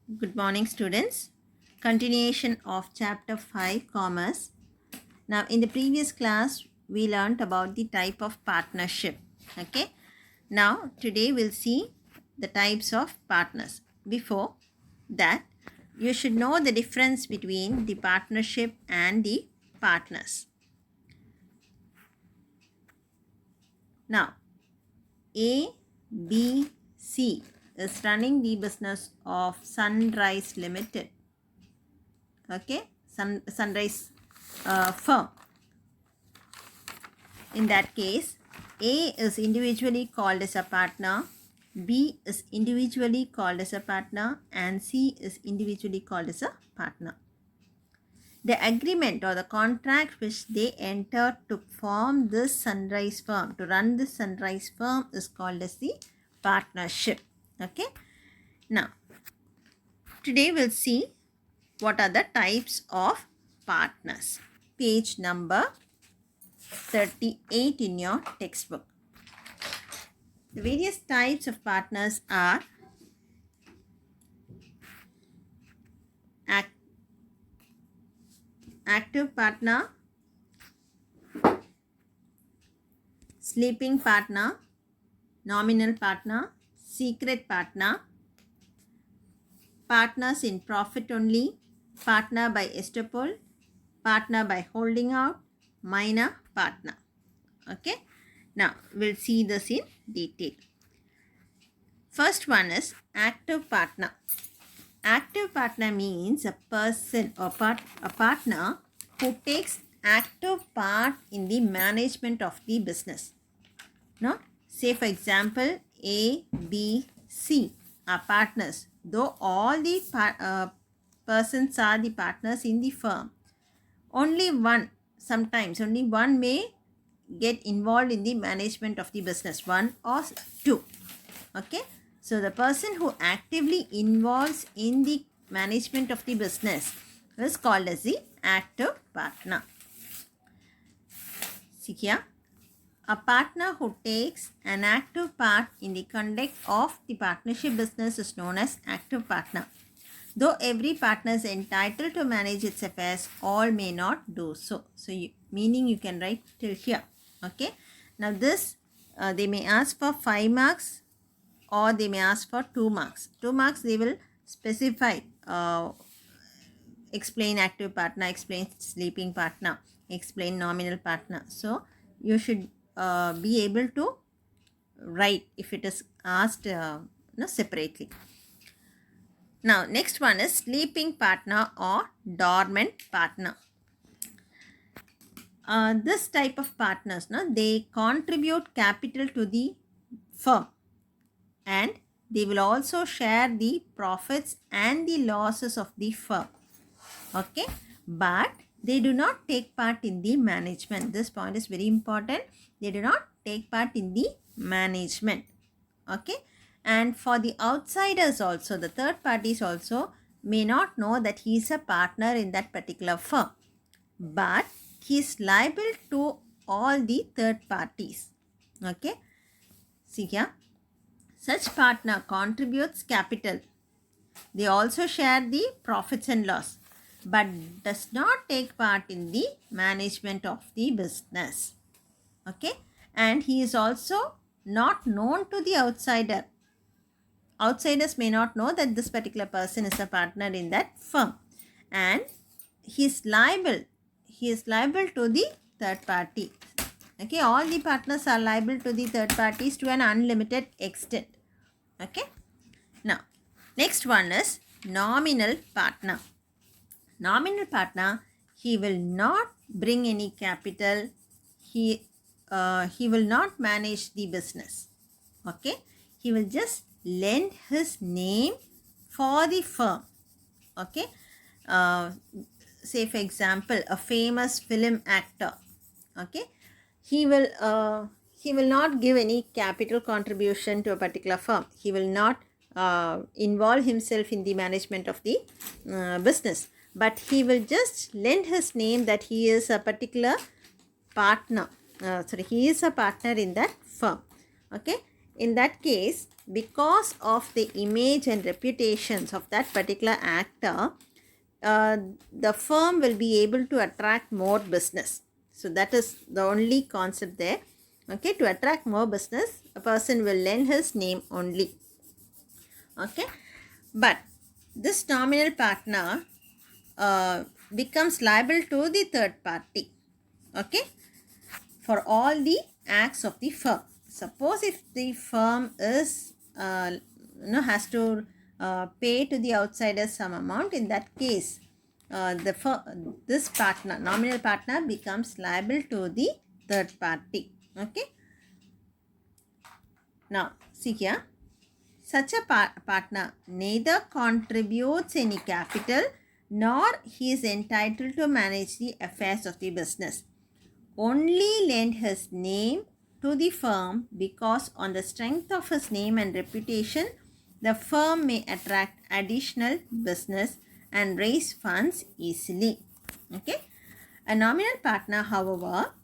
Good morning, students. Continuation of chapter 5 Commerce. Now, in the previous class, we learned about the type of partnership. Okay. Now, today we'll see the types of partners. Before that, you should know the difference between the partnership and the partners. Now, A, B, C is running the business of Sunrise Limited. Okay, Sunrise firm. In that case, A is individually called as a partner, B is individually called as a partner, and C is individually called as a partner. The agreement or the contract which they enter to form this Sunrise firm, to run this Sunrise firm, is called as the partnership. Okay. Now, today we'll see what are the types of partners. Page number 38 in your textbook. The various types of partners are active partner, sleeping partner, nominal partner, secret partner, partners in profit only, partner by estoppel, partner by holding out, minor partner. Okay. Now, we'll see this in detail. First one is active partner. Active partner means a person or a partner who takes active part in the management of the business. Now, say for example, A, B, C are partners. Though all the persons are the partners in the firm, sometimes only one may get involved in the management of the business, one or two. Okay. So, the person who actively involves in the management of the business is called as the active partner. See here, a partner who takes an active part in the conduct of the partnership business is known as active partner. Though every partner is entitled to manage its affairs, all may not do so. So, meaning you can write till here. Okay. Now, this they may ask for 5 marks or they may ask for 2 marks. 2 marks they will specify, explain active partner, explain sleeping partner, explain nominal partner. So, you should be able to write if it is asked separately. Now, next one is sleeping partner or dormant partner. This type of partners, they contribute capital to the firm and they will also share the profits and the losses of the firm. Okay, but they do not take part in the management. This point is very important. They do not take part in the management. Okay, and for the outsiders also, the third parties also may not know that he is a partner in that particular firm, but he is liable to all the third parties. Okay, see here, such partner contributes capital. They also share the profits and loss, but does not take part in the management of the business. Okay, and he is also not known to the outsider. Outsiders may not know that this particular person is a partner in that firm, and he is liable to the third party. Okay, all the partners are liable to the third parties to an unlimited extent. Okay, now next one is nominal partner. Nominal partner, he will not bring any capital. He will not manage the business. Okay, he will just lend his name for the firm. Okay, say for example, a famous film actor. Okay, he will not give any capital contribution to a particular firm. He will not involve himself in the management of the business, but he will just lend his name that he is a particular partner. He is a partner in that firm. Okay, In that case, because of the image and reputations of that particular actor, uh, the firm will be able to attract more business. So that is the only concept there. Okay, to attract more business, a person will lend his name only. Okay, but this nominal partner becomes liable to the third party. Okay, for all the acts of the firm. Suppose if the firm is has to pay to the outsiders some amount, in that case this partner, nominal partner, becomes liable to the third party. Okay, now see here, such a partner neither contributes any capital nor he is entitled to manage the affairs of the business, only lend his name to the firm because on the strength of his name and reputation, the firm may attract additional business and raise funds easily. Okay. A nominal partner, however,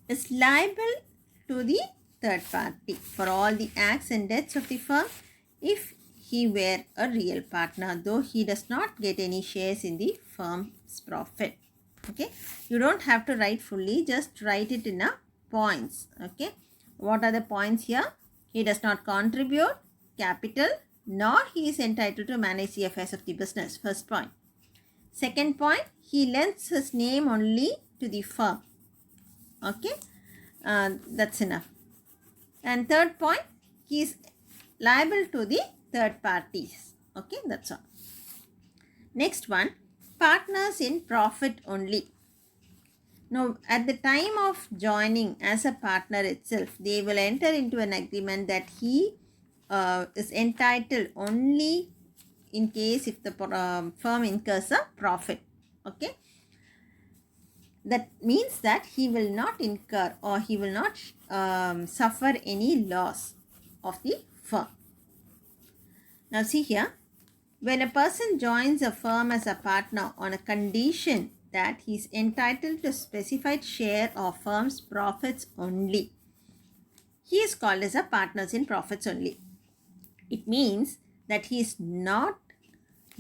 is liable to the third party for all the acts and debts of the firm if he were a real partner, though he does not get any shares in the firm's profit. Okay, you don't have to write fully, just write it in a points. Okay, what are the points here? He does not contribute capital nor he is entitled to manage the affairs of the business. First point. Second point, he lends his name only to the firm. Okay, that's enough. And third point, he is liable to the third parties. Okay, that's all. Next one, partners in profit only. Now, at the time of joining as a partner itself, they will enter into an agreement that he is entitled only in case if the firm incurs a profit. Okay, that means that he will not incur or he will not suffer any loss of the firm. Now see here, when a person joins a firm as a partner on a condition that he is entitled to a specified share of firm's profits only, he is called as a partners in profits only. It means that he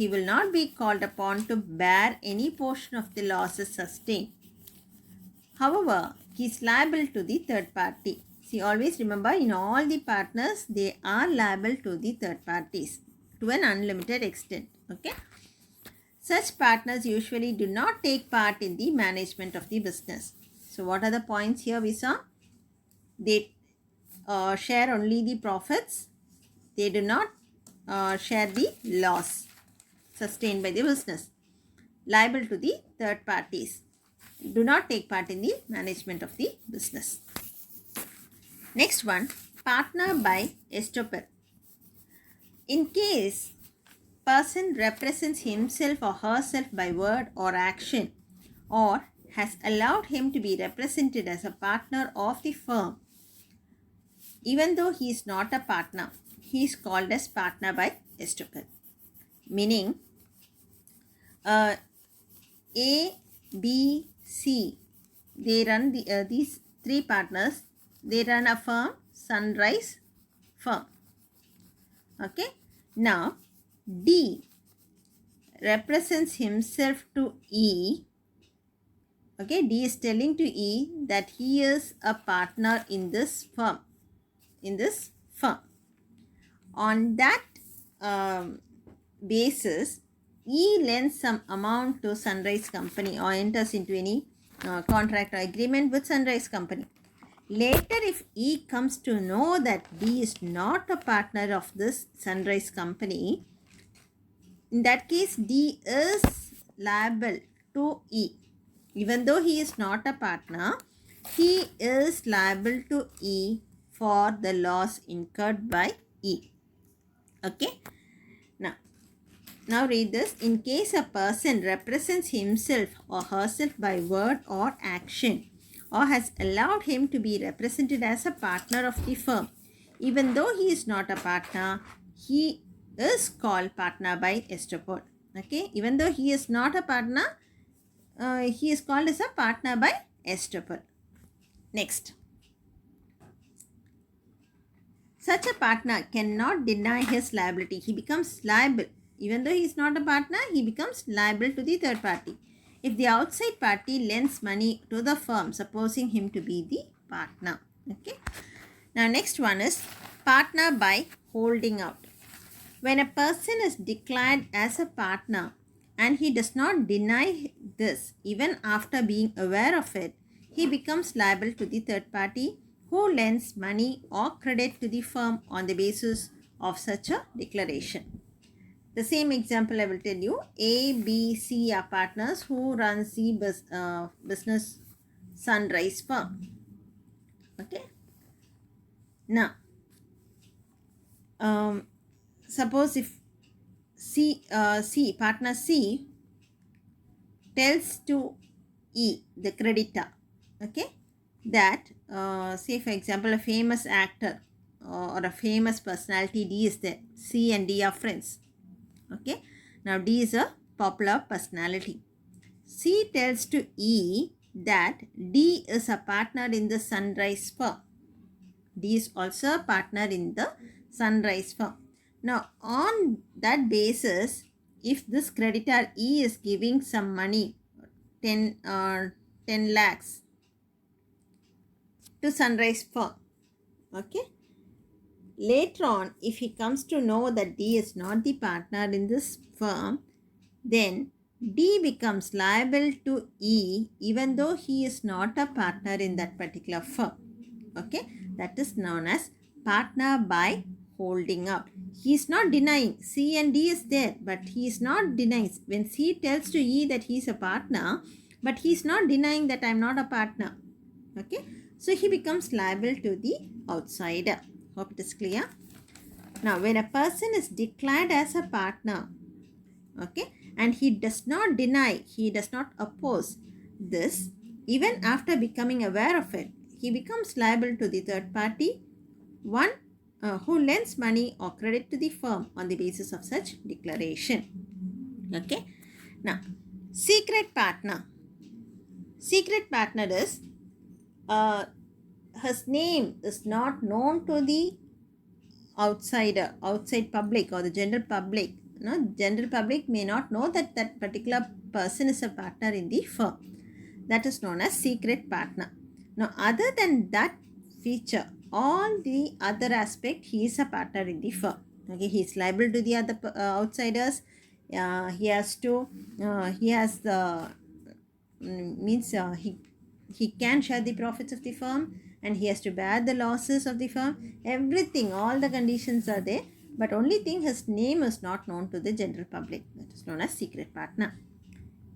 will not be called upon to bear any portion of the losses sustained. However, he is liable to the third party. See, always remember, in all the partners, they are liable to the third parties to an unlimited extent. Okay. Such partners usually do not take part in the management of the business. So, what are the points here we saw? They share only the profits. They do not share the loss sustained by the business. Liable to the third parties. Do not take part in the management of the business. Next one, partner by estoppel. In case person represents himself or herself by word or action or has allowed him to be represented as a partner of the firm, even though he is not a partner, he is called as partner by estoppel. Meaning, A, B, C, they run these three partners, they run a firm, Sunrise firm. Okay. Now, D represents himself to E. Okay, D is telling to E that he is a partner in this firm. On that basis, E lends some amount to Sunrise Company or enters into any contract or agreement with Sunrise Company. Later, if E comes to know that D is not a partner of this Sunrise Company, in that case, D is liable to E. Even though he is not a partner, he is liable to E for the loss incurred by E. Okay. Now read this. In case a person represents himself or herself by word or action or has allowed him to be represented as a partner of the firm, even though he is not a partner, he is called partner by estoppel. Okay, even though he is not a partner, he is called as a partner by estoppel. Next. Such a partner cannot deny his liability. He becomes liable. Even though he is not a partner, he becomes liable to the third party. If the outside party lends money to the firm, supposing him to be the partner. Okay. Now, next one is partner by holding out. When a person is declared as a partner and he does not deny this even after being aware of it, he becomes liable to the third party who lends money or credit to the firm on the basis of such a declaration. The same example I will tell you. A, B, C are partners who runs the business Sunrise firm. Okay. Now, suppose if partner C tells to E, the creditor, okay, that say for example a famous actor or a famous personality D is there. C and D are friends. Okay. Now D is a popular personality. C tells to E that D is a partner in the Sunrise firm. D is also a partner in the Sunrise firm. Now, on that basis, if this creditor E is giving some money, 10 lakhs to Sunrise firm, okay, later on, if he comes to know that D is not the partner in this firm, then D becomes liable to E even though he is not a partner in that particular firm. Okay, that is known as partner by holding out. He is not denying. C and D is there, but he is not denying. When C tells to E that he is a partner, but he is not denying that I am not a partner. Okay, so he becomes liable to the outsider. Hope it is clear. Now, when a person is declared as a partner, okay, and he does not deny, he does not oppose this, even after becoming aware of it, he becomes liable to the third party, one who lends money or credit to the firm on the basis of such declaration. Okay. Now, secret partner. Secret partner is his name is not known to the outside public or the general public. General public may not know that that particular person is a partner in the firm. That is known as secret partner. Now, other than that feature, all the other aspect, he is a partner in the firm. Okay, he is liable to the other outsiders. He has to. He has the means he can share the profits of the firm, and he has to bear the losses of the firm. Everything, all the conditions are there, but only thing, his name is not known to the general public. That is known as secret partner.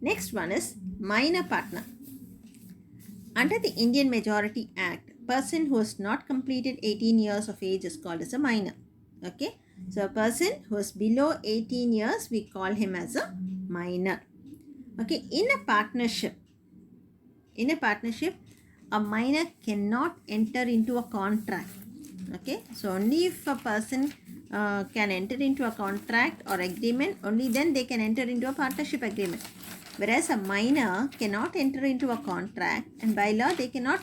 Next one is minor partner. Under the Indian Majority Act, person who has not completed 18 years of age is called as a minor. Okay, so a person who is below 18 years, we call him as a minor. Okay, in a partnership, a minor cannot enter into a contract. Okay, so only if a person can enter into a contract or agreement, only then they can enter into a partnership agreement. Whereas a minor cannot enter into a contract, and by law they cannot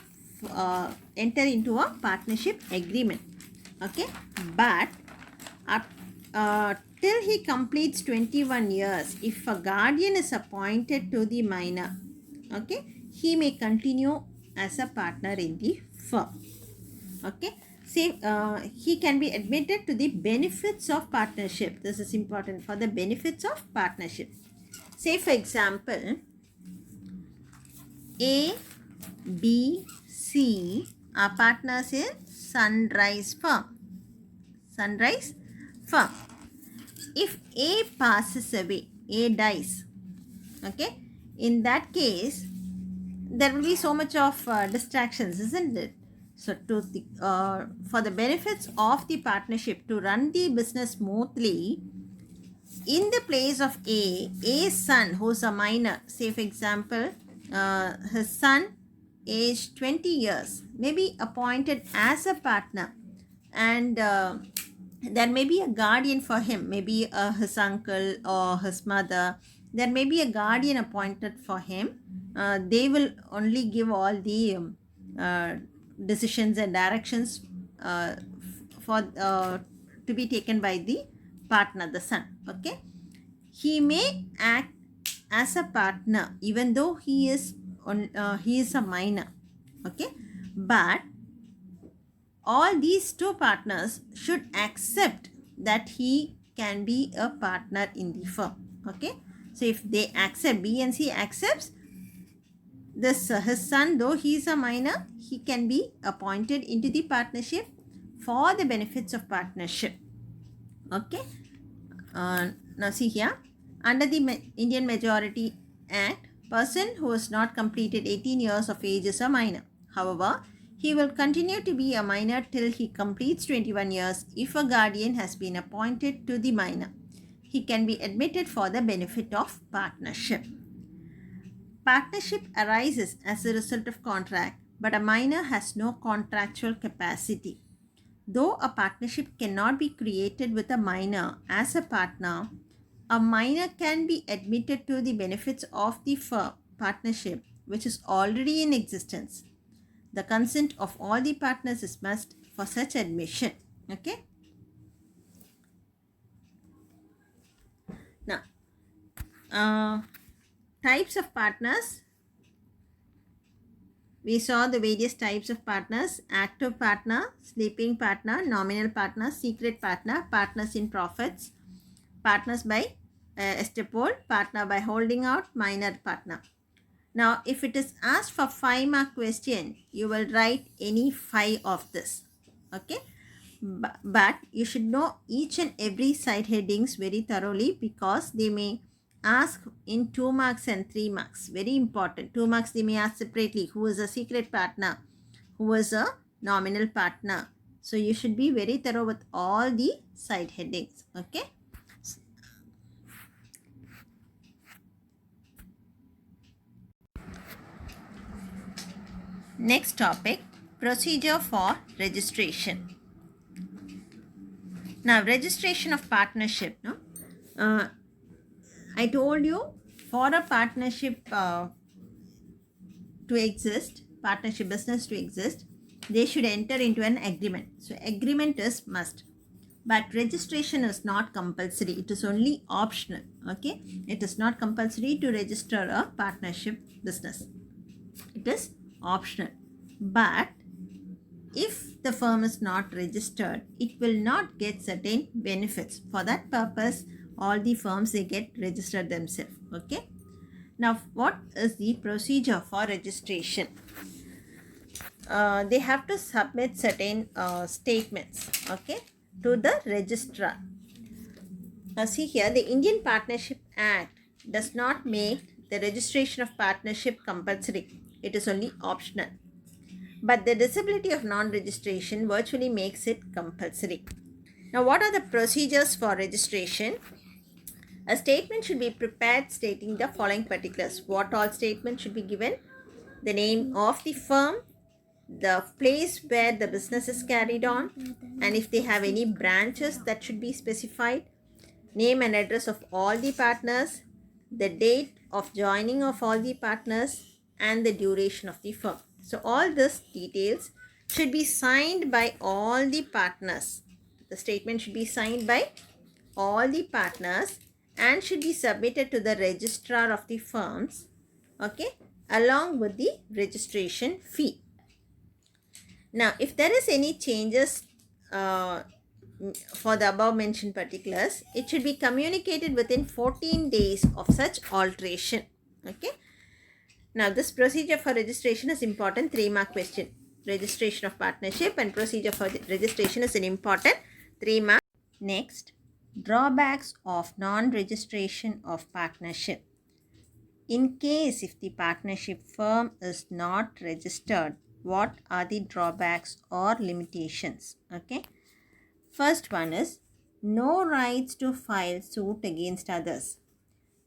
enter into a partnership agreement. Okay, but till he completes 21 years, if a guardian is appointed to the minor, okay, he may continue as a partner in the firm. Okay, same, he can be admitted to the benefits of partnership. This is important, for the benefits of partnership. Say for example, A, B, C are partners in Sunrise firm. If A passes away, A dies, okay, in that case, there will be so much of distractions, isn't it? So, for the benefits of the partnership to run the business smoothly, in the place of A's son, who's a minor, say for example, his son, aged 20 years, may be appointed as a partner, and there may be a guardian for him, maybe his uncle or his mother. There may be a guardian appointed for him. They will only give all the decisions and directions to be taken by the partner, the son. Okay, he may act as a partner even though he is a minor. Okay, but all these two partners should accept that he can be a partner in the firm. Okay, so if they accept, B and C accepts this, his son, though he is a minor, he can be appointed into the partnership for the benefits of partnership. Okay, now see here, under the Indian Majority Act, person who has not completed 18 years of age is a minor. However, he will continue to be a minor till he completes 21 years if a guardian has been appointed to the minor. He can be admitted for the benefit of partnership. Partnership arises as a result of contract, but a minor has no contractual capacity. Though a partnership cannot be created with a minor as a partner, a minor can be admitted to the benefits of the partnership which is already in existence. The consent of all the partners is must for such admission. Okay. Now, types of partners. We saw the various types of partners: active partner, sleeping partner, nominal partner, secret partner, partners in profits, partners by estoppel, partner by holding out, minor partner. Now, if it is asked for 5-mark question, you will write any 5 of this. Okay, but you should know each and every side headings very thoroughly, because they may ask in 2 marks and 3 marks. Very important. 2 marks they may ask separately: who is a secret partner, who is a nominal partner. So you should be very thorough with all the side headings. Okay. Next topic, procedure for registration. Now, registration of partnership. No, I told you, for a partnership to exist, partnership business to exist, they should enter into an agreement. So agreement is must, but registration is not compulsory. It is only optional. Okay, it is not compulsory to register a partnership business. It is optional. But if the firm is not registered, it will not get certain benefits. For that purpose, all the firms, they get registered themselves. Okay. Now, what is the procedure for registration? They have to submit certain statements, okay, to the registrar. Now, see here, the Indian Partnership Act does not make the registration of partnership compulsory. It is only optional. But the disability of non-registration virtually makes it compulsory. Now, what are the procedures for registration? A statement should be prepared stating the following particulars. What all statements should be given? The name of the firm, the place where the business is carried on, and if they have any branches, that should be specified. Name and address of all the partners, the date of joining of all the partners, and the duration of the firm. So all these details should be signed by all the partners. The statement should be signed by all the partners and should be submitted to the registrar of the firms, okay, along with the registration fee. Now, if there is any changes for the above mentioned particulars, it should be communicated within 14 days of such alteration. Okay. Now, this procedure for registration is important. 3-mark question. Registration of partnership and procedure for registration is an important 3-mark. Next, drawbacks of non-registration of partnership. In case if the partnership firm is not registered, what are the drawbacks or limitations? Okay. First one is no rights to file suit against others.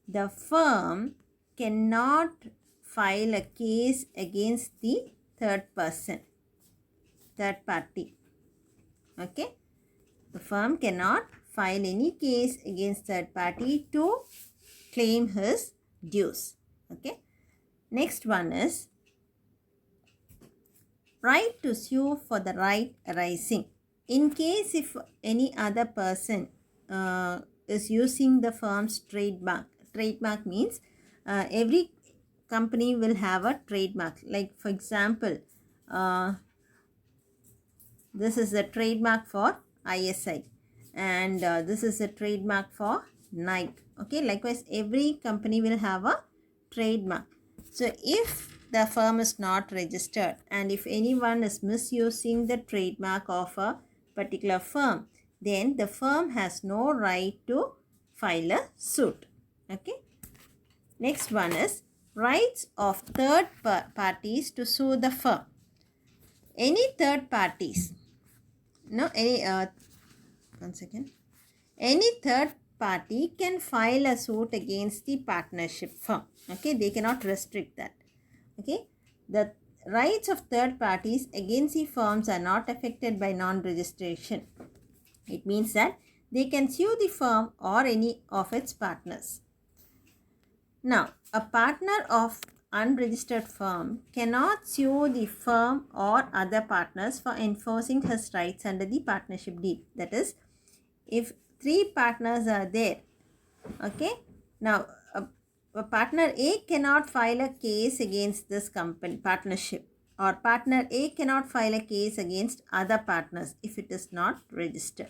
The firm cannot file a case against the third party. Okay. The firm cannot file any case against third party to claim his dues. Okay. Next one is right to sue for the right arising. in case if any other person is using the firm's trademark means every company will have a trademark. Like for example, this is a trademark for ISI, and this is a trademark for Nike. Okay, likewise every company will have a trademark. So if the firm is not registered and if anyone is misusing the trademark of a particular firm, then the firm has no right to file a suit. Okay. Next one is rights of third parties to sue the firm. Any third parties, one second. Any third party can file a suit against the partnership firm. Okay, they cannot restrict that. Okay, the rights of third parties against the firms are not affected by non-registration. It means that they can sue the firm or any of its partners. Now, a partner of unregistered firm cannot sue the firm or other partners for enforcing his rights under the partnership deed. That is, if 3 partners are there, okay, now a partner A cannot file a case against this company partnership, or partner A cannot file a case against other partners if it is not registered.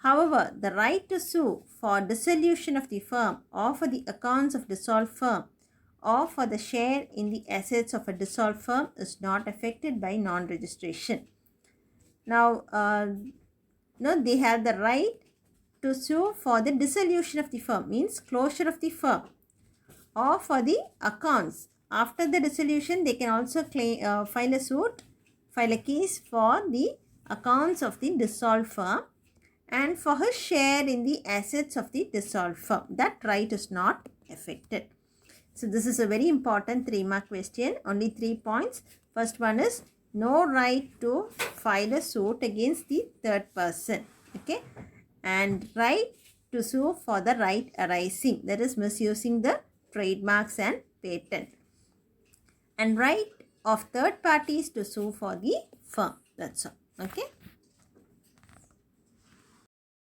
However, the right to sue for dissolution of the firm or for the accounts of dissolved firm or for the share in the assets of a dissolved firm is not affected by non-registration. Now, they have the right to sue for the dissolution of the firm, means closure of the firm, or for the accounts. After the dissolution, they can also file a case for the accounts of the dissolved firm and for his share in the assets of the dissolved firm. That right is not affected. So this is a very important 3-mark question. Only 3 points. First one is no right to file a suit against the third person. Okay. And right to sue for the right arising, that is misusing the trademarks and patent. And right of third parties to sue for the firm. That's all. Okay.